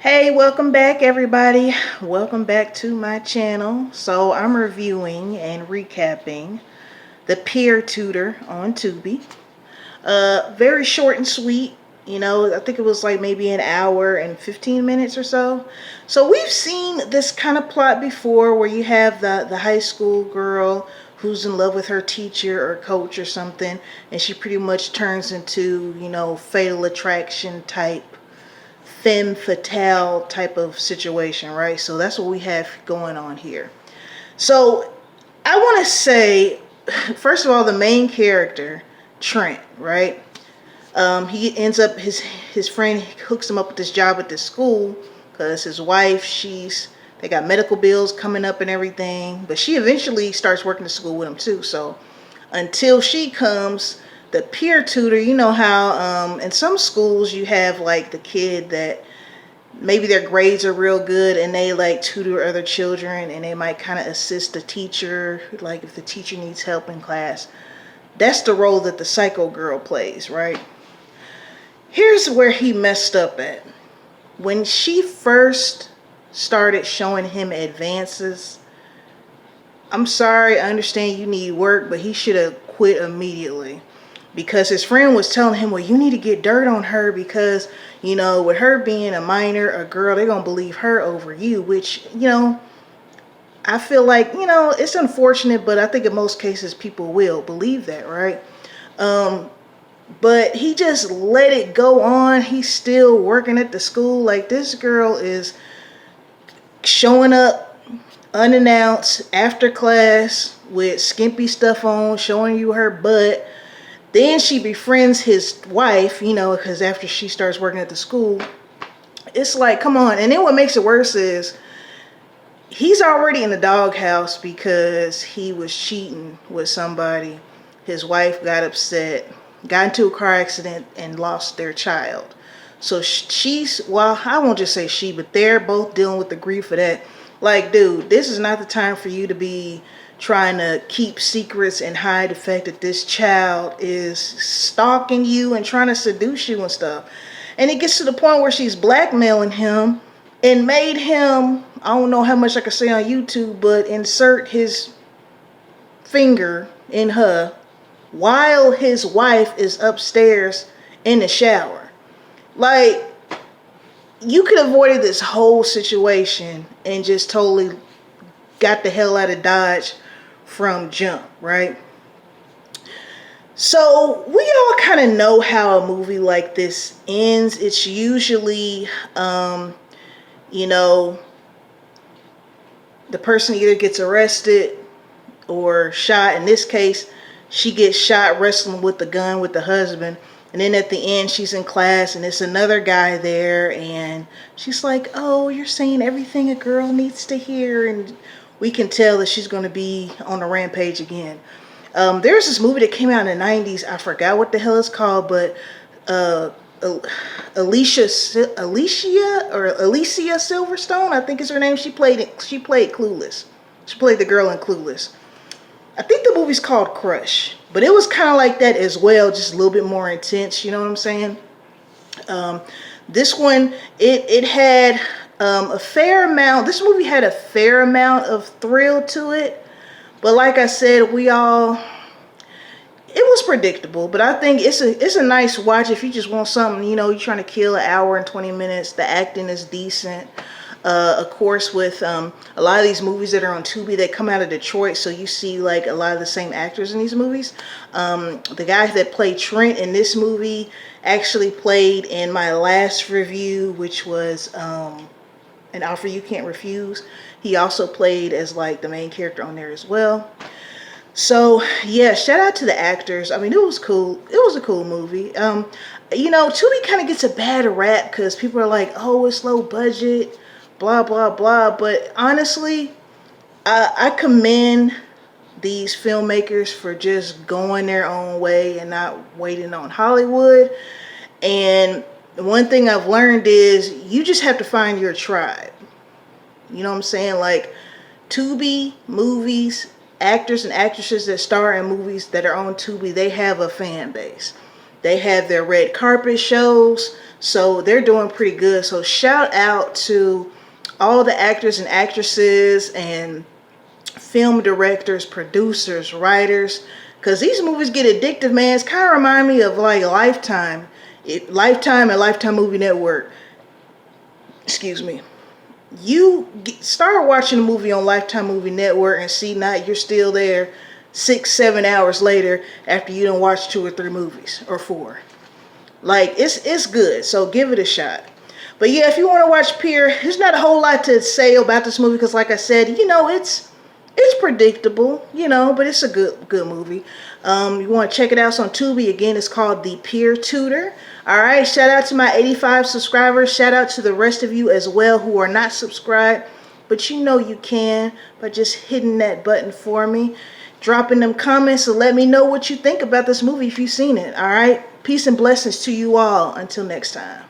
Hey, welcome back everybody. Welcome back to my channel. So I'm reviewing and recapping the Peer Tutor on Tubi. Very short and sweet. I think it was like maybe an hour and 15 minutes or so. So we've seen this kind of plot before where you have the high school girl who's in love with her teacher or coach or something, and she pretty much turns into, fatal attraction type femme fatale type of situation, right? So that's what we have going on here. So I want to say, first of all, the main character, Trent, right? He ends up his friend hooks him up with this job at this school because his wife, they got medical bills coming up and everything, but she eventually starts working at school with him too. So until she comes, the peer tutor, you know how in some schools you have like the kid that maybe their grades are real good and they like tutor other children and they might kind of assist the teacher, like if the teacher needs help in class. That's the role that the psycho girl plays, right? Here's where he messed up at. When she first started showing him advances, I'm sorry, I understand you need work, but he should have quit immediately. Because his friend was telling him, well, you need to get dirt on her because, with her being a minor, a girl, they're going to believe her over you, which, I feel like, it's unfortunate, but I think in most cases people will believe that, right? But he just let it go on. He's still working at the school. Like, this girl is showing up unannounced after class with skimpy stuff on, showing you her butt. Then she befriends his wife, because after she starts working at the school, it's like, come on. And then what makes it worse is he's already in the doghouse because he was cheating with somebody. His wife got upset, got into a car accident, and lost their child. So I won't just say she, but they're both dealing with the grief of that. Like, dude, this is not the time for you to be trying to keep secrets and hide the fact that this child is stalking you and trying to seduce you and stuff. And it gets to the point where she's blackmailing him and made him, I don't know how much I can say on YouTube, but insert his finger in her while his wife is upstairs in the shower. Like, you could have avoided this whole situation and just totally got the hell out of Dodge from jump, right? So we all kind of know how a movie like this ends. It's usually, the person either gets arrested or shot. In this case, she gets shot wrestling with the gun with the husband. And then at the end, she's in class and it's another guy there. And she's like, oh, you're saying everything a girl needs to hear. And we can tell that she's going to be on a rampage again. There's this movie that came out in the 90s. I forgot what the hell it's called, but Alicia Silverstone, I think is her name. She played Clueless. She played the girl in Clueless. I think the movie's called Crush, but it was kind of like that as well, just a little bit more intense. You know what I'm saying? This one, it had a fair amount. This movie had a fair amount of thrill to it, but like I said, it was predictable. But I think it's a nice watch if you just want something. You're trying to kill an hour and 20 minutes. The acting is decent. Of course, with a lot of these movies that are on Tubi, they come out of Detroit, so you see like a lot of the same actors in these movies. The guy that played Trent in this movie actually played in my last review, which was An Offer You Can't Refuse. He also played as like the main character on there as well. So yeah, shout out to the actors. I mean, it was cool. It was a cool movie. Tubi kind of gets a bad rap because people are like, oh, it's low budget, blah, blah, blah. But honestly, I commend these filmmakers for just going their own way and not waiting on Hollywood. And one thing I've learned is you just have to find your tribe. You know what I'm saying? Like, Tubi movies, actors and actresses that star in movies that are on Tubi, they have a fan base. They have their red carpet shows. So they're doing pretty good. So shout out to all the actors and actresses and film directors, producers, writers, because these movies get addictive, man. It's kind of remind me of like Lifetime. Lifetime and Lifetime Movie Network. Excuse me. Start watching a movie on Lifetime Movie Network and see now you're still there 6-7 hours later after you done watched 2 or 3 movies or 4. Like it's good, so give it a shot. But yeah, if you want to watch Peer, there's not a whole lot to say about this movie because, like I said, it's predictable, but it's a good movie. You want to check it out, it's on Tubi. Again, it's called The Peer Tutor. All right, shout out to my 85 subscribers. Shout out to the rest of you as well who are not subscribed, but you can by just hitting that button for me, dropping them comments, and let me know what you think about this movie if you've seen it. All right, peace and blessings to you all. Until next time.